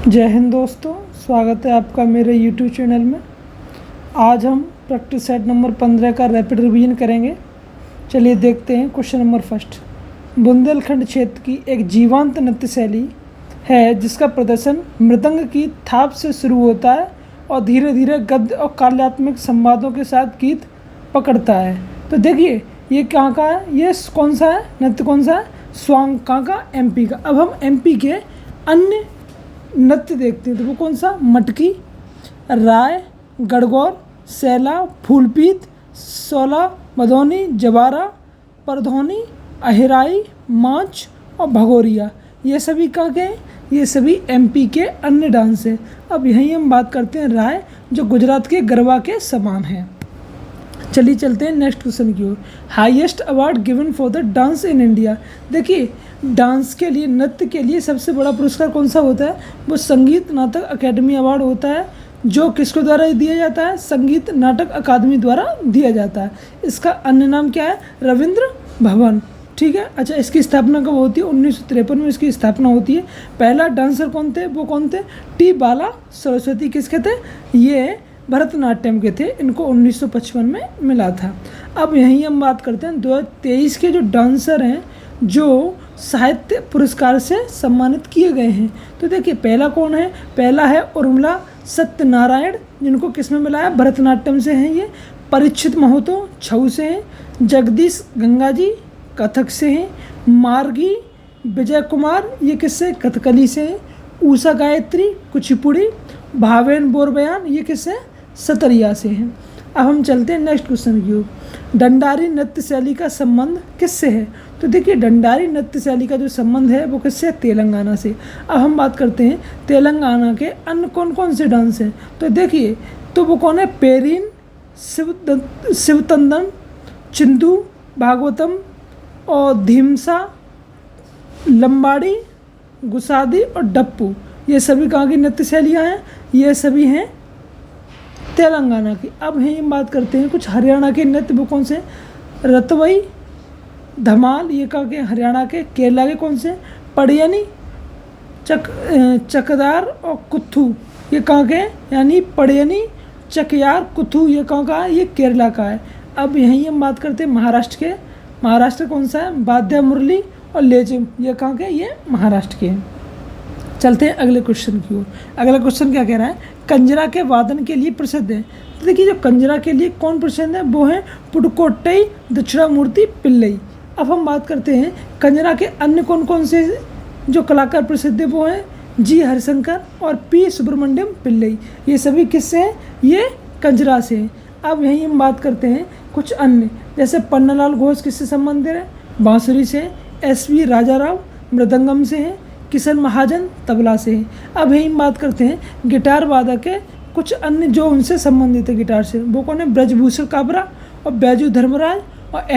जय हिंद दोस्तों, स्वागत है आपका मेरे YouTube चैनल में। आज हम प्रैक्टिस सेट नंबर 15 का रैपिड रिवीजन करेंगे। चलिए देखते हैं क्वेश्चन नंबर फर्स्ट। बुंदेलखंड क्षेत्र की एक जीवंत नृत्य शैली है जिसका प्रदर्शन मृदंग की थाप से शुरू होता है और धीरे धीरे गद्य और काव्यात्मक संवादों के साथ गीत पकड़ता है। तो देखिए ये कहाँ का है, ये कौन सा है नृत्य, कौन सा है, स्वांग कहाँ का, MP का। अब हम MP के अन्य नृत्य देखते हैं तो वो कौन सा, मटकी, राय, गणगौर, सैला, फूलपीत, सोला, मधोनी, जवारा, परधौनी, अहिराई, मांच और भगोरिया, ये सभी कहाँ के हैं, ये सभी MP के अन्य डांस है। अब यहीं हम बात करते हैं राय, जो गुजरात के गरबा के समान है। चलिए चलते हैं नेक्स्ट क्वेश्चन की ओर। Highest award given for the dance in India. देखिए डांस के लिए, नृत्य के लिए सबसे बड़ा पुरस्कार कौन सा होता है, वो संगीत नाटक अकेडमी अवार्ड होता है, जो किसके द्वारा दिया जाता है, संगीत नाटक अकादमी द्वारा दिया जाता है। इसका अन्य नाम क्या है, रविंद्र भवन। ठीक है, अच्छा इसकी स्थापना कब होती है, 1953 में इसकी स्थापना होती है। पहला डांसर कौन थे, वो कौन थे, टी बाला सरस्वती। किसके थे, ये भरतनाट्यम के थे, इनको 1955 में मिला था। अब यहीं हम बात करते हैं 2023 के जो डांसर हैं जो साहित्य पुरस्कार से सम्मानित किए गए हैं। तो देखिए पहला कौन है, पहला है उर्मिला सत्यनारायण, जिनको किस में मिला है, भरतनाट्यम से हैं ये। परीक्षित महतो छऊ से हैं। जगदीश गंगाजी कथक से हैं। मार्गी विजय कुमार ये किससे, कथकली से हैं। उषा गायत्री कुचिपुड़ी। भावेन बोरबयान ये किससे, सतरिया से हैं। अब हम चलते हैं नेक्स्ट क्वेश्चन की ओर। डंडारी नृत्य शैली का संबंध किससे है। तो देखिए डंडारी नृत्य शैली का जो संबंध है वो किससे, तेलंगाना से। अब हम बात करते हैं तेलंगाना के अन्य कौन कौन से डांस हैं। तो देखिए तो वो कौन है, पेरिन, शिवतंदन, चिंदू, भागवतम और धीमसा, लंबाड़ी, गुसादी और डप्पू, ये सभी कहाँ की नृत्य शैलियाँ हैं, ये सभी हैं तेलंगाना की। अब यहीं हम बात करते हैं कुछ हरियाणा के नृत्य, वो कौन से, रतवई, धमाल ये कहाँ के, हरियाणा के। केरला के कौन से, पड़ियनी, चकदार और कुथू ये कहाँ के, यानी पड़ियनी, चकयार, कुथू ये कहाँ का है, ये केरला का है। अब यहीं हम बात करते हैं महाराष्ट्र के। महाराष्ट्र कौन सा है, वाद्य मुरली और लेजिम ये कहाँ के, ये महाराष्ट्र के हैं। चलते हैं अगले क्वेश्चन की ओर। अगला क्वेश्चन क्या कह रहा है, कंजरा के वादन के लिए प्रसिद्ध है। तो देखिए जो कंजरा के लिए कौन प्रसिद्ध है, वो है पुडुकोट्टई दक्षिणामूर्ति पिल्लई। अब हम बात करते हैं कंजरा के अन्य कौन कौन से जो कलाकार प्रसिद्ध है, वो हैं जी हरिशंकर और P सुब्रमण्यम पिल्लई, ये सभी किससे हैं, ये कंजरा से हैं। अब यहीं हम बात करते हैं कुछ अन्य, जैसे पन्नालाल घोष किससे संबंधित है, बांसुरी से। SV राजाराव मृदंगम से हैं। किशन महाजन तबला से हैं। अब यहीं हम बात करते हैं गिटार वादक के कुछ अन्य जो उनसे संबंधित है गिटार से, वो कौन है, ब्रजभूषण काबरा और बैजू धर्मराज और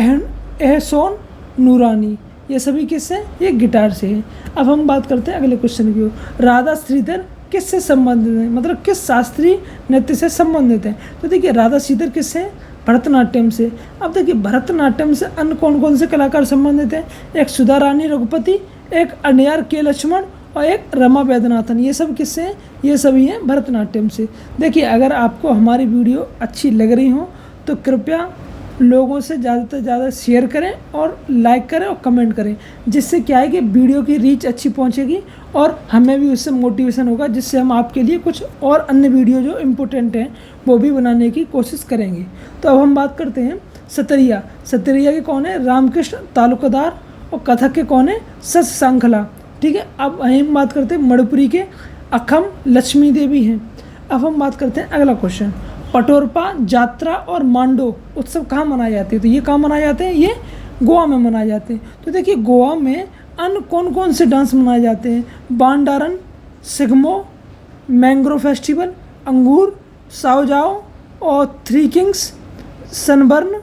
एहसोन नूरानी, ये सभी किससे, ये गिटार से हैं। अब हम बात करते हैं अगले क्वेश्चन की ओर। राधा श्रीधर किससे संबंधित हैं, मतलब किस शास्त्रीय नृत्य से संबंधित हैं। तो देखिए राधा श्रीधर किससे, भरतनाट्यम से। अब देखिए भरतनाट्यम से अन्य कौन कौन से कलाकार संबंधित हैं, एक सुधा रानी रघुपति, एक अनियार के लक्ष्मण और एक रमा वैद्यनाथन, ये सब किससे हैं, ये सभी हैं भरतनाट्यम से। देखिए अगर आपको हमारी वीडियो अच्छी लग रही हो तो कृपया लोगों से ज़्यादा से ज़्यादा शेयर करें और लाइक करें और कमेंट करें, जिससे क्या है कि वीडियो की रीच अच्छी पहुंचेगी और हमें भी उससे मोटिवेशन होगा, जिससे हम आपके लिए कुछ और अन्य वीडियो जो इम्पोर्टेंट हैं वो भी बनाने की कोशिश करेंगे। तो अब हम बात करते हैं सतरिया। सतरिया के कौन है, रामकृष्ण तालुकदार और कथक के कौन है, सस सांखला। ठीक है, अब हम बात करते हैं मणिपुरी के अखम लक्ष्मी देवी हैं। अब हम बात करते हैं अगला क्वेश्चन, पटोरपा जात्रा और मांडो उत्सव कहाँ मनाए जाते हैं। तो ये कहाँ मनाए जाते हैं, ये गोवा में मनाए जाते हैं। तो देखिए गोवा में अन्य कौन कौन से डांस मनाए जाते हैं, बांडारन, सिगमो, मैंग्रो फेस्टिवल, अंगूर, साओजाओ और थ्री किंग्स, सनबर्न,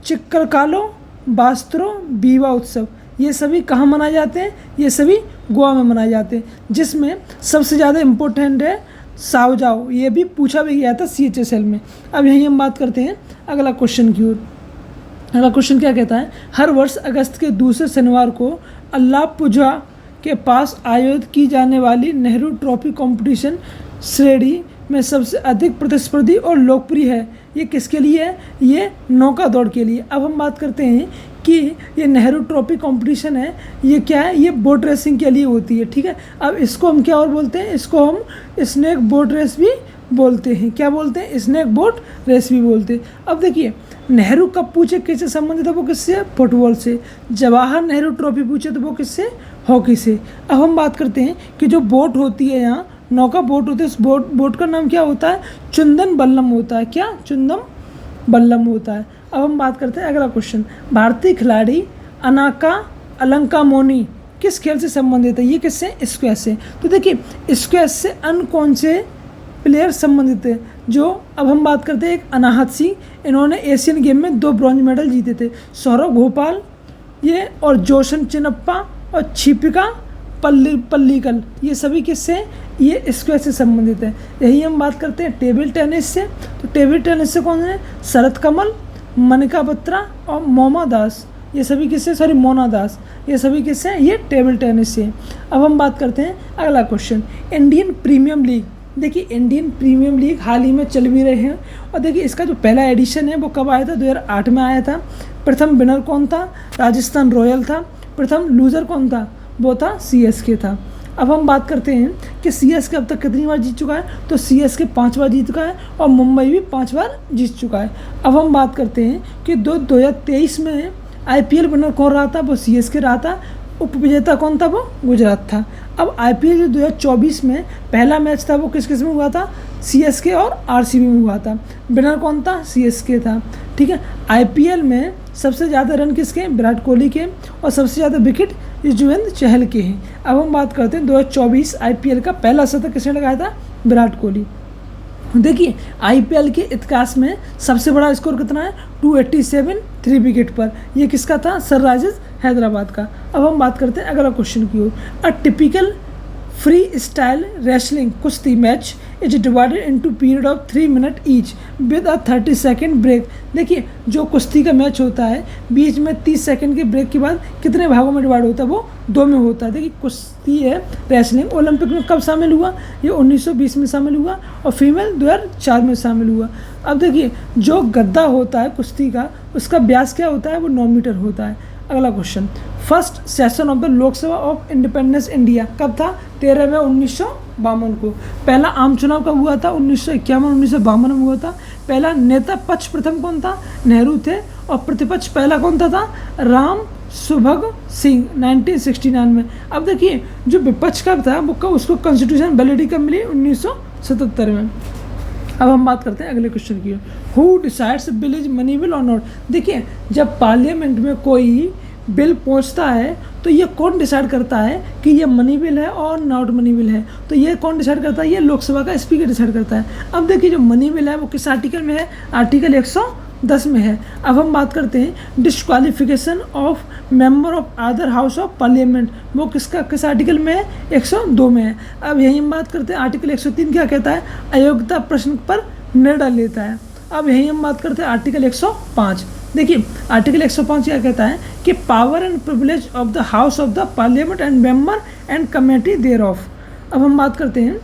चिक्कल कालो, बास्त्रो, बीवा उत्सव, ये सभी कहाँ मनाए जाते हैं, ये सभी गोवा में मनाए जाते हैं, जिसमें सबसे ज़्यादा इम्पोर्टेंट है साओजाओ, ये भी पूछा भी गया था CHSL में। अब यहीं हम बात करते हैं अगला क्वेश्चन की ओर। अगला क्वेश्चन क्या कहता है, हर वर्ष अगस्त के दूसरे शनिवार को अल्लाह पूजा के पास आयोजित की जाने वाली नेहरू ट्रॉफी कंपटीशन श्रेणी में सबसे अधिक प्रतिस्पर्धी और लोकप्रिय है। ये किसके लिए है? ये नौका दौड़ के लिए। अब हम बात करते हैं कि ये नेहरू ट्रॉफी कंपटीशन है, ये क्या है? ये बोट रेसिंग के लिए होती है, ठीक है। अब इसको हम क्या और बोलते हैं? इसको हम स्नेक बोट रेस भी बोलते हैं। क्या बोलते हैं? स्नेक बोट रेस भी बोलते हैं। अब देखिए, नेहरू कप पूछे किससे संबंधित है? वो किससे? फुटबॉल से। जवाहर नेहरू ट्रॉफी पूछे तो वो किससे? हॉकी से। अब हम बात करते हैं कि जो बोट होती है, यहाँ नौका बोट होती है, उस बोट का नाम क्या होता है? चुंदन बल्लम होता है। क्या? चुंदन बल्लम होता है। अब हम बात करते हैं अगला क्वेश्चन। भारतीय खिलाड़ी अनाका अलंकामोनी किस खेल से संबंधित है? ये किससे? स्क्वैश से। तो देखिए, स्क्वैश से अन्य कौन से प्लेयर संबंधित है? जो अब हम बात करते हैं एक अनाहत सिंह, इन्होंने एशियन गेम में 2 ब्रॉन्ज मेडल जीते थे। सौरभ गोपाल ये, और जोशन चिनप्पा और छिपिका पल्लीकल, ये सभी किससे? ये स्क्वैश से संबंधित है। यही हम बात करते हैं टेबल टेनिस से। तो टेबल टेनिस से कौन है? शरत कमल, मनिका बत्रा और मोमा दास, ये सभी किससे? सॉरी, मोना दास, ये सभी किससे? ये टेबल टेनिस से। अब हम बात करते हैं अगला क्वेश्चन। इंडियन प्रीमियम लीग, देखिए इंडियन प्रीमियम लीग हाल ही में चल भी रहे हैं, और देखिए इसका जो पहला एडिशन है वो कब आया था? 2008 में आया था। प्रथम विनर कौन था? राजस्थान रॉयल था। प्रथम लूजर कौन था? वो था CSK था। अब हम बात करते हैं कि CSK अब तक कितनी बार जीत चुका है? तो CSK 5 बार जीत चुका है, और मुंबई भी 5 बार जीत चुका है। अब हम बात करते हैं कि 2023 में IPL विनर कौन रहा था? वो CSK रहा था। उपविजेता कौन था? वो गुजरात था। अब IPL जो 2024 में पहला मैच था वो किस किस में हुआ था? CSK और RCB में हुआ था। विनर कौन था? CSK था, ठीक है। IPL में सबसे ज़्यादा रन किसके? विराट कोहली के, और सबसे ज़्यादा विकेट युजवेंद्र चहल के हैं। अब हम बात करते हैं 2024 IPL का पहला शतक किसने लगाया था? विराट कोहली। देखिए, IPL के इतिहास में सबसे बड़ा स्कोर कितना है? 287 3 विकेट पर। ये किसका था? सनराइजर्स हैदराबाद का। अब हम बात करते हैं अगला क्वेश्चन की ओर। A typical free style wrestling kushti match is divided into period of 3 minute each with a 30 second break. देखिए, जो कुश्ती का मैच होता है, बीच में 30 सेकेंड के ब्रेक के बाद कितने भागों में डिवाइड होता है? वो 2 में होता है। देखिए, कुश्ती है रेसलिंग ओलंपिक में कब शामिल हुआ? ये 1920 में शामिल हुआ, और फीमेल 2004 में शामिल हुआ। अब देखिए, जो गद्दा होता है कुश्ती का, उसका व्यास क्या होता है? वो 9 मीटर होता है। अगला question. First session of the Lok Sabha of independence India कब था? 13 मई 1952 को। पहला आम चुनाव कब हुआ था? 1951-1952 में हुआ था। पहला नेता पक्ष प्रथम कौन था? नेहरू थे। और प्रतिपक्ष पहला कौन था? राम सुभग सिंह 1969 में। अब देखिए, जो विपक्ष कब था वो कब, उसको कॉन्स्टिट्यूशन वैलिडिटी कब मिली? 1977 में। अब हम बात करते हैं अगले क्वेश्चन की। Who decides bill is money bill और नॉट? देखिए, जब पार्लियामेंट में कोई बिल पहुंचता है तो ये कौन डिसाइड करता है कि ये मनी बिल है और नॉट मनी बिल है? तो ये कौन डिसाइड करता है? ये लोकसभा का स्पीकर डिसाइड करता है। अब देखिए, जो मनी बिल है वो किस आर्टिकल में है? आर्टिकल 110 में है। अब हम बात करते हैं disqualification of member of other house of parliament, वो किस आर्टिकल में है? 102 में है। अब यही हम बात करते हैं आर्टिकल 103 क्या कहता है? अयोग्यता प्रश्न पर निर्णय लेता है। अब यही हम बात करते हैं आर्टिकल 105। देखिए, आर्टिकल 105 क्या कहता है कि power and privilege of the house of the parliament and member and committee thereof. अब हम बात करते हैं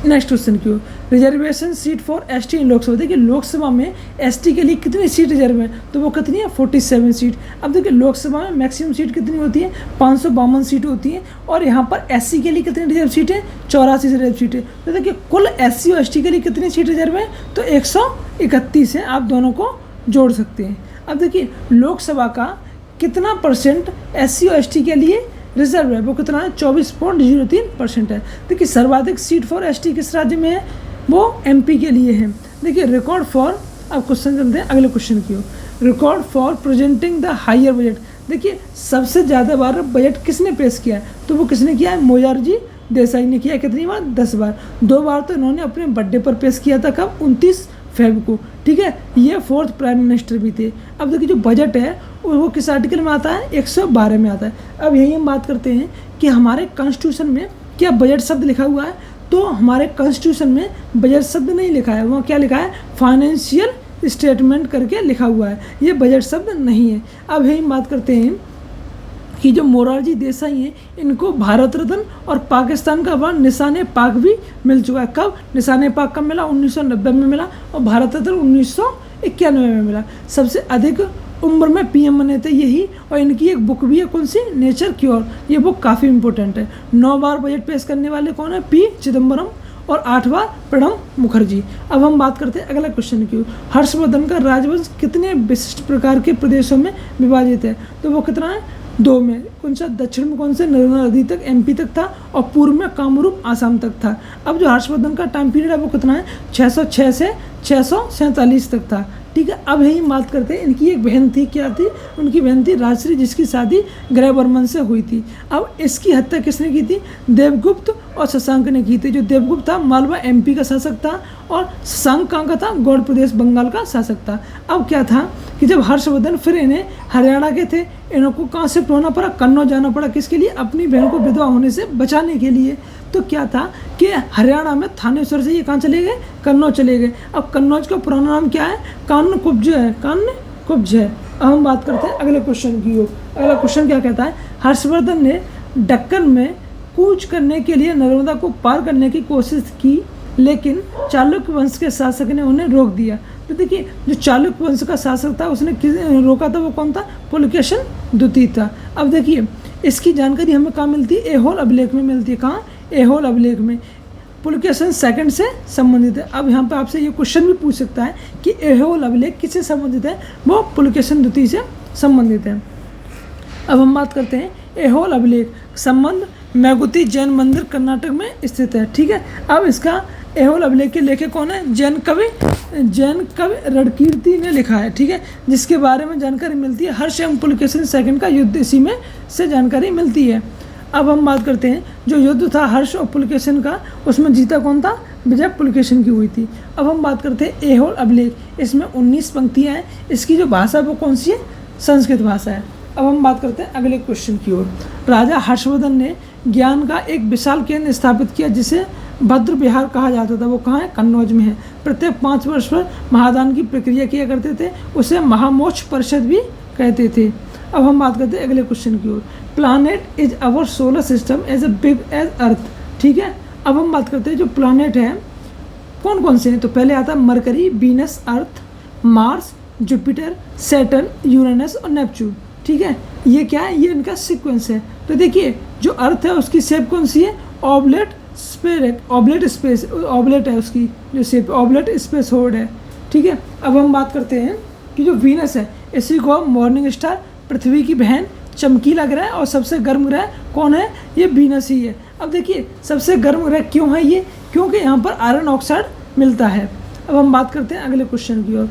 नेक्स्ट क्वेश्चन की। Reservation seat for ST in Lok Sabha. देखिए, लोकसभा में ST के लिए कितनी सीट रिजर्व है? तो वो कितनी है? 47 सीट। अब देखिए, लोकसभा में मैक्सिमम सीट कितनी होती है? 552 सीट होती है, और यहाँ पर SC के लिए कितनी रिजर्व सीट है? 84 रिजर्व सीट है। तो देखिए, कुल SC और ST के लिए कितनी सीट रिजर्व है? तो 131 है। आप दोनों को जोड़ सकते हैं। अब देखिए, लोकसभा का कितना परसेंट SC और ST के लिए रिजर्व है? वो कितना है? 24.03% है। देखिए, सर्वाधिक सीट फॉर ST किस राज्य में है? वो MP के लिए है। देखिए, रिकॉर्ड फॉर, अब क्वेश्चन चलते हैं अगले क्वेश्चन की ओर। Record for presenting the higher budget. देखिए, सबसे ज़्यादा बार बजट किसने पेश किया है? तो वो किसने किया है? मोरारजी देसाई ने किया। कितनी बार? 10 बार। 2 बार तो इन्होंने अपने बर्थडे पर पेश किया था। कब? 29 फेब को, ठीक है। ये 4th प्राइम मिनिस्टर भी थे। अब देखिए, जो बजट है वो किस आर्टिकल में आता है? 112 में आता है। अब यही हम बात करते हैं कि हमारे कॉन्स्टिट्यूशन में क्या बजट शब्द लिखा हुआ है? तो हमारे कॉन्स्टिट्यूशन में बजट शब्द नहीं लिखा है। वहाँ क्या लिखा है? फाइनेंशियल स्टेटमेंट करके लिखा हुआ है। ये बजट शब्द नहीं है। अब यही हम बात करते हैं कि जो मोरारजी देसाई हैं इनको भारत रत्न और पाकिस्तान का वह निशान पाक भी मिल चुका है। कब निशान पाक कब मिला? 1990 में मिला, और भारत रत्न 1991 में मिला। सबसे अधिक उम्र में पीएम बने थे यही, और इनकी एक बुक भी है, कौन सी? Nature Cure. ये बुक काफ़ी इंपॉर्टेंट है। 9 बार बजट पेश करने वाले कौन है? पी चिदम्बरम, और 8 बार प्रणब मुखर्जी। अब हम बात करते हैं अगला क्वेश्चन की। हर्षवर्धन का राजवंश कितने विशिष्ट प्रकार के प्रदेशों में विभाजित है? तो वो कितना है? 2 में। कौन सा? दक्षिण में कौन से? नर्मदा नदी तक एमपी तक था, और पूर्व में कामरूप आसाम तक था। अब जो हर्षवर्धन का टाइम पीरियड है वो कितना है? 606 से 647 तक था। ठीक है। अब यही बात करते हैं, इनकी एक बहन थी, क्या थी? उनकी बहन थी राजश्री, जिसकी शादी ग्रहवर्मन से हुई थी। अब इसकी हत्या किसने की थी? देवगुप्त और शशांक ने की थी। जो देवगुप्त था मालवा एमपी का शासक था, और शशांक कहाँ का था? गौड़ प्रदेश बंगाल का शासक था। अब क्या था कि जब हर्षवर्धन फिर इन्हें हरियाणा के थे, इनको कहाँ शिफ्ट होना पड़ा? कन्नौज जाना पड़ा। किसके लिए? अपनी बहन को विधवा होने से बचाने के लिए। तो क्या था कि हरियाणा में थानेश्वर से ये कहाँ चले गए? कन्नौज चले गए। अब कन्नौज का पुराना नाम क्या है? कान्यकुब्ज है। कान्यकुब्ज है। अब हम बात करते हैं अगले क्वेश्चन की ओर। अगला क्वेश्चन क्या कहता है? हर्षवर्धन ने दक्कन में कूच करने के लिए नर्मदा को पार करने की कोशिश की, लेकिन चालुक्य वंश के शासक ने उन्हें रोक दिया। तो देखिए, जो चालुक्य वंश का शासक था उसने रोका था, वो कौन था? पुलकेशन द्वितीय था। अब देखिए, इसकी जानकारी हमें कहाँ मिलती है? ऐहोल अभिलेख में मिलती है। कहाँ? ऐहोल अभिलेख में। पुलकेशन सेकंड से संबंधित है। अब यहाँ पे आपसे ये क्वेश्चन भी पूछ सकता है कि ऐहोल अभिलेख किससे संबंधित है? वो पुलकेशन द्वितीय से संबंधित है। अब हम बात करते हैं ऐहोल अभिलेख संबंध मैगुती जैन मंदिर कर्नाटक में स्थित है। ठीक है। अब इसका ऐहोल अभिलेख के लेखक कौन है? जैन कवि रणकीर्ति ने लिखा है। ठीक है। जिसके बारे में जानकारी मिलती है हर्ष एवं पुलकेशन सेकंड का युद्ध, इसी में से जानकारी मिलती है। अब हम बात करते हैं जो युद्ध था हर्ष और पुलकेशन का, उसमें जीता कौन था? विजय पुलकेशन की हुई थी। अब हम बात करते हैं ऐहोल अभिलेख। इसमें 19 पंक्तियाँ हैं। इसकी जो भाषा वो कौन सी है? संस्कृत भाषा है। अब हम बात करते हैं अगले क्वेश्चन की ओर। राजा हर्षवर्धन ने ज्ञान का एक विशाल केंद्र स्थापित किया, जिसे भद्र विहार कहा जाता था। वो कहाँ है? कन्नौज में है। प्रत्येक 5 वर्ष पर महादान की प्रक्रिया किया करते थे, उसे महामोक्ष परिषद भी कहते थे। अब हम बात करते हैं अगले क्वेश्चन की ओर। Planet is our solar system as a big as Earth. ठीक है। अब हम बात करते हैं जो प्लानेट है कौन कौन से हैं। तो पहले आता है मरकरी, वीनस, अर्थ, मार्स, जुपिटर, सैटर्न, यूरेनस और नेपच्यून। ठीक है। ये क्या है? ये इनका सीक्वेंस है। तो देखिए, जो अर्थ है उसकी शेप कौन सी है? Oblate sphere, oblate space, oblate है उसकी जो शेप, ऑब्लेट स्पेस होल्ड है। ठीक है। अब हम बात करते हैं कि जो वीनस है, इसी को मॉर्निंग स्टार, पृथ्वी की बहन, चमकीला ग्रह और सबसे गर्म ग्रह कौन है? ये वीनस ही है। अब देखिए, सबसे गर्म ग्रह क्यों है ये? क्योंकि यहाँ पर आयरन ऑक्साइड मिलता है। अब हम बात करते हैं अगले क्वेश्चन की ओर।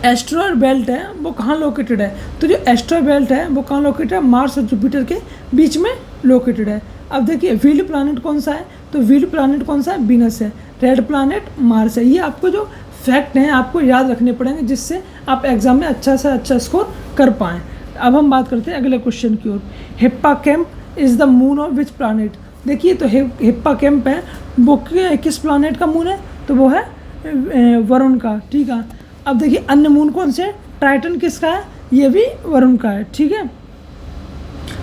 एस्ट्रॉयड बेल्ट है वो कहाँ लोकेटेड है? तो जो एस्ट्रॉयड बेल्ट है वो कहाँ लोकेटेड है? मार्स और जुपिटर के बीच में लोकेटेड है। अब देखिए, व्हील प्लैनेट कौन सा है? तो व्हील प्लैनेट कौन सा है? वीनस है। रेड प्लैनेट मार्स है। ये आपको जो फैक्ट हैं आपको याद रखने पड़ेंगे, जिससे आप एग्जाम में अच्छा से अच्छा स्कोर कर पाएँ। अब हम बात करते हैं अगले क्वेश्चन की ओर। Hippocamp is the moon of which planet? देखिए, तो हिप्पाकैम्प है वो किस प्लैनेट का मून है? तो वो है वरुण का। ठीक है। अब देखिए, अन्य मून कौन से? टाइटन किसका है? ये भी वरुण का है। ठीक है।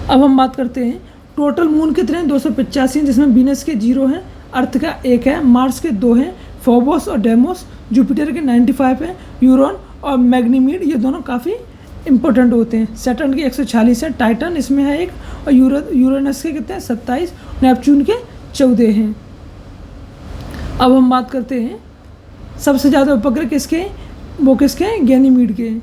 अब हम बात करते हैं टोटल मून कितने हैं? 285, जिसमें वीनस के 0 हैं, अर्थ का 1 है, मार्स के 2 हैं, फोबोस और डेमोस, जुपिटर के 95 है, यूरोन और मैग्नीमीड ये दोनों काफ़ी इंपॉर्टेंट होते हैं। सैटर्न के 146 है, टाइटन इसमें है 1, और यूरेनस के कितने हैं? 27, नेपच्यून के 14 हैं। अब हम बात करते हैं सबसे ज़्यादा उपग्रह किसके हैं? वो किसके हैं? गैनीमीड के।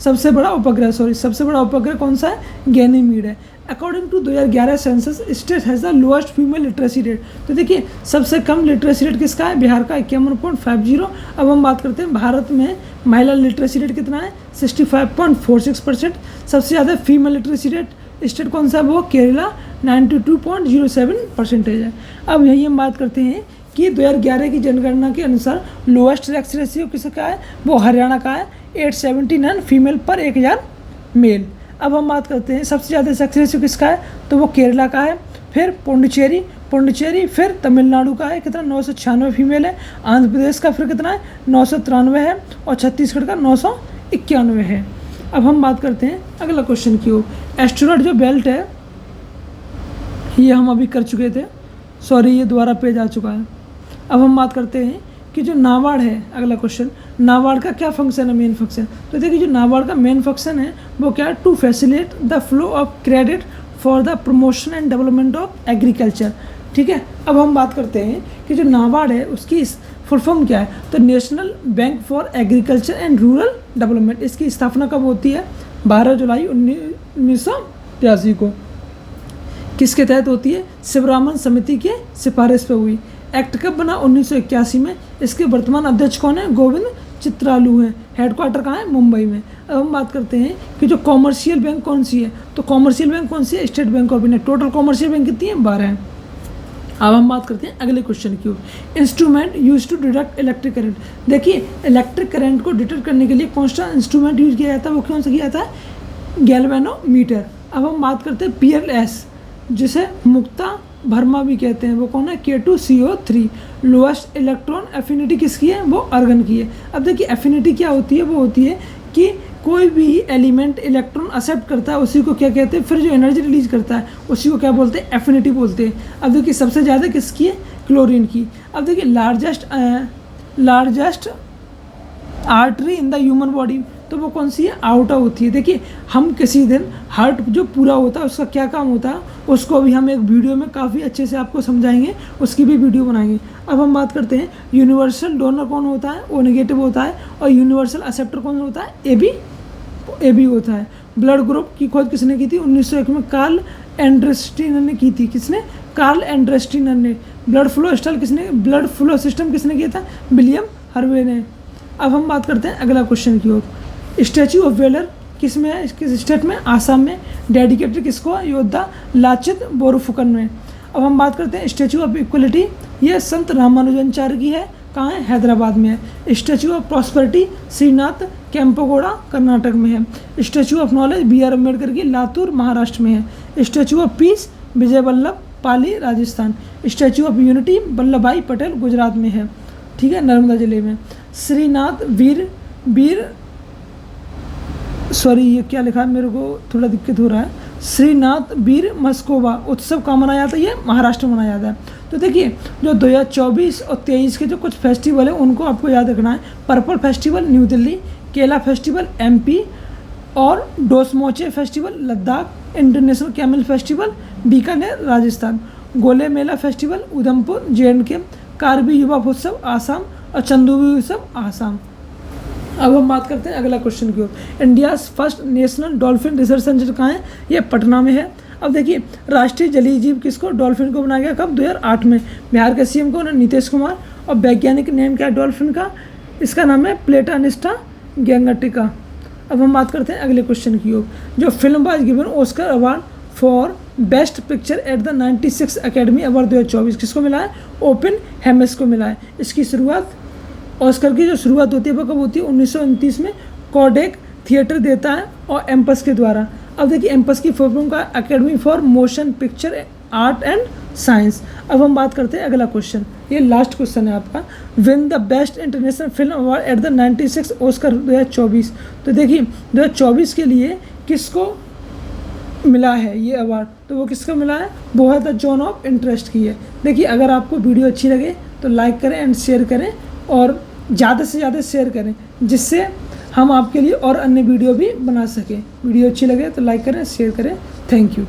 सबसे बड़ा उपग्रह कौन सा है? गैनीमीड है। According to 2011 census, state has the lowest female literacy rate. तो देखिए, सबसे कम लिटरेसी रेट किसका है? बिहार का 51.50। अब हम बात करते हैं भारत में महिला लिटरेसी रेट कितना है? 65.46%। सबसे ज़्यादा फीमेल लिटरेसी रेट स्टेट कौन सा है? वो केरला 92.07% है। अब यही हम बात करते हैं कि 2011 की जनगणना के अनुसार लोएस्ट सेक्स रेशियो किसका है? वो हरियाणा का है, 879 फीमेल पर 1000 मेल। अब हम बात करते हैं सबसे ज़्यादा सेक्स रेशियो किसका है? तो वो केरला का है, फिर पुडुचेरी, फिर तमिलनाडु का है कितना? 996 फीमेल है। आंध्र प्रदेश का फिर कितना है? 993 है, और छत्तीसगढ़ का 991 है। अब हम बात करते हैं अगला क्वेश्चन की ओर। एस्टेरॉयड जो बेल्ट है ये हम अभी कर चुके थे, सॉरी ये दोबारा पेज आ चुका है। अब हम बात करते हैं कि जो नाबार्ड है, अगला क्वेश्चन, नाबार्ड का क्या फंक्शन है, मेन फंक्शन। तो देखिए जो नाबार्ड का मेन फंक्शन है वो क्या है, to facilitate the flow of credit for the promotion and development of agriculture. ठीक है, अब हम बात करते हैं कि जो नाबार्ड है उसकी फुल फॉर्म क्या है, तो national bank for agriculture and rural development. इसकी स्थापना कब होती है, 12 जुलाई 1983 को। किसके तहत होती है, शिवरामन समिति के सिफारिश पे हुई। एक्ट कब बना, 1981 में। इसके वर्तमान अध्यक्ष कौन है, गोविंद चित्रालू हैं। हेडक्वार्टर कहाँ है, मुंबई में। अब हम बात करते हैं कि जो कॉमर्शियल बैंक कौन सी है, तो कॉमर्शियल बैंक कौन सी है, state bank of India. Total commercial bank कितनी है, 12 हैं। अब हम बात करते हैं अगले क्वेश्चन की ओर। Instrument use to detect electric current. देखिए इलेक्ट्रिक करंट को डिटेक्ट करने के लिए कौन सा इंस्ट्रूमेंट यूज किया जाता है, वो कौन सा किया जाता है, गैल्वेनोमीटर। अब हम बात करते हैं PLS, जिसे मुक्ता भरमा भी कहते हैं, वो कौन है, K2CO3। लोएस्ट इलेक्ट्रॉन एफिनिटी किसकी है, वो आर्गन की है। अब देखिए एफिनिटी क्या होती है, वो होती है कि कोई भी एलिमेंट इलेक्ट्रॉन एक्सेप्ट करता है उसी को क्या कहते हैं, फिर जो एनर्जी रिलीज करता है उसी को क्या बोलते हैं, एफिनिटी बोलते हैं। अब देखिए सबसे ज़्यादा किसकी है, क्लोरीन की। अब देखिए largest artery in the human body, तो वो कौन सी है, आउटा होती है। देखिए हम किसी दिन हार्ट जो पूरा होता है उसका क्या काम होता है, उसको भी हम एक वीडियो में काफ़ी अच्छे से आपको समझाएंगे, उसकी भी वीडियो बनाएंगे। अब हम बात करते हैं यूनिवर्सल डोनर कौन होता है, ओ नेगेटिव होता है, और यूनिवर्सल एक्सेप्टर कौन होता है, ए बी होता है। ब्लड ग्रुप की खोज किसने की थी, 1901 में कार्ल एंड्रेस्टीनर ने की थी। किसने, कार्ल एंड्रेस्टीनर ने। ब्लड फ्लो सिस्टम किसने किया था, विलियम हार्वे ने। अब हम बात करते हैं अगला क्वेश्चन की ओर। स्टैचू ऑफ वेलर किस में है, किस स्टेट में, आसाम में। डेडिकेटेड किसको, योद्धा लाचित बोरफुकन में। अब हम बात करते हैं स्टैचू ऑफ इक्वलिटी, ये संत रामानुजाचार्य की है, कहाँ है, हैदराबाद में है। Statue of prosperity Srinath Kempegowda Karnataka में है। Statue of knowledge BR Ambedkar की लातूर महाराष्ट्र में है। Statue of peace Vijay Vallabh Pali Rajasthan. Statue of unity Vallabh Bhai Patel Gujarat में है, ठीक है, नर्मदा जिले में। श्रीनाथ ये क्या लिखा है, मेरे को थोड़ा दिक्कत हो रहा है। श्रीनाथ वीर मस्कोवा उत्सव कहाँ मनाया जाता है, ये महाराष्ट्र में मनाया जाता है। तो देखिए जो 2024 और 23 के जो कुछ फेस्टिवल है उनको आपको याद रखना है। पर्पल फेस्टिवल न्यू दिल्ली, केला फेस्टिवल MP, और Dosmoche festival Ladakh, international camel festival Bikaner Rajasthan, Gole Mela festival Udhampur JNK, Karbi Yuva Mahotsav Assam, और चंदूबी उत्सव आसाम। अब हम बात करते हैं अगला क्वेश्चन की ओर। India first national dolphin research centre कहाँ है, ये पटना में है। अब देखिए राष्ट्रीय जलीय जीव किसको, डॉल्फिन को बनाया गया कब, 2008 में। बिहार के CM कौन है, नीतीश कुमार। और वैज्ञानिक नेम क्या है डॉल्फिन का, इसका नाम है प्लेटानिस्टा गैंगटिका। अब हम बात करते हैं अगले क्वेश्चन की ओर। जो film was given Oscar award for best picture at the 96 academy award 2024 किसको मिला है, ओपेनहेमर को मिला है। इसकी शुरुआत, ऑस्कर की जो शुरुआत होती है वो कब होती है, 1929 में कोडेक थिएटर देता है और एम्पस के द्वारा। अब देखिए एम्पस की फुल फॉर्म का academy for motion picture art and science. अब हम बात करते हैं अगला क्वेश्चन, ये लास्ट क्वेश्चन है आपका। Win the best international film award at the 96 Oscar 2024। तो देखिए 2024 के लिए किसको मिला है ये अवार्ड, तो वो किसको मिला है, वो है द जोन ऑफ इंटरेस्ट की है। देखिए अगर आपको वीडियो अच्छी लगे तो लाइक करें एंड शेयर करें, और ज़्यादा से ज़्यादा शेयर करें, जिससे हम आपके लिए और अन्य वीडियो भी बना सकें। वीडियो अच्छी लगे तो लाइक करें, शेयर करें। Thank you.